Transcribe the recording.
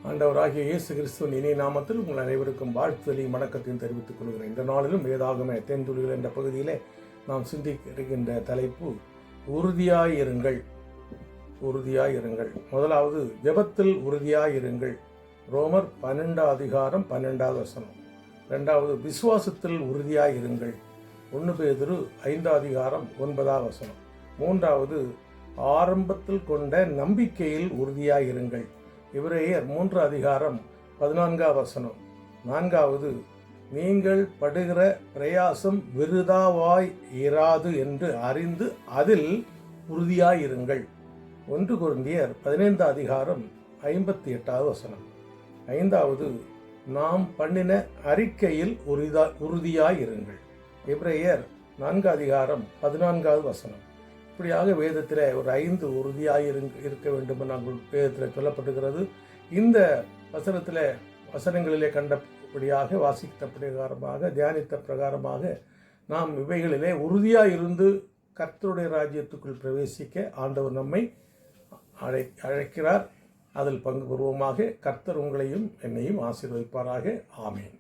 ஆண்டவராகிய இயேசு கிறிஸ்துவின் இனிய நாமத்தில் உங்கள் அனைவருக்கும் வாழ்த்துதலையும் வணக்கத்தையும் தெரிவித்துக் கொள்கிறேன். இந்த நாளிலும் வேதாகம தென்துளிகள் என்ற பகுதியிலே நாம் சிந்திக்கின்ற தலைப்பு உறுதியாயிருங்கள். உறுதியாயிருங்கள். முதலாவது ஜெபத்தில் உறுதியாயிருங்கள். ரோமர் 12 அதிகாரம் 12வது வசனம். இரண்டாவது விசுவாசத்தில் உறுதியாயிருங்கள். 1 பேதுரு 5 அதிகாரம் 9வது வசனம். மூன்றாவது ஆரம்பத்தில் கொண்ட நம்பிக்கையில் உறுதியாயிருங்கள். எபிரேயர் 3 அதிகாரம் 14வது வசனம். நான்காவது நீங்கள் படுகிற பிரயாசம் விருதாவாய் இராது என்று அறிந்து அதில் உறுதியாயிருங்கள். 1 கொரிந்தியர் 15 அதிகாரம் 58வது வசனம். ஐந்தாவது நாம் பண்ணின அறிக்கையில் உறுதியாயிருங்கள். எபிரேயர் 4 அதிகாரம் 14வது வசனம். இப்படியாக வேதத்தில் ஒரு 5 உறுதியாக இருக்க வேண்டும் என்று நாங்கள் வேதத்தில் சொல்லப்பட்டுகிறது. இந்த வசனங்களிலே கண்டபடியாக வாசித்த பிரகாரமாக தியானித்த பிரகாரமாக நாம் இவைகளிலே உறுதியாக இருந்து கர்த்தருடைய ராஜ்யத்துக்குள் பிரவேசிக்க ஆண்டவர் நம்மை அழைக்கிறார். அதில் பங்கு பெறுவோமாக. கர்த்தர் உங்களையும் என்னையும் ஆசீர்வதிப்பாராக. ஆமேன்.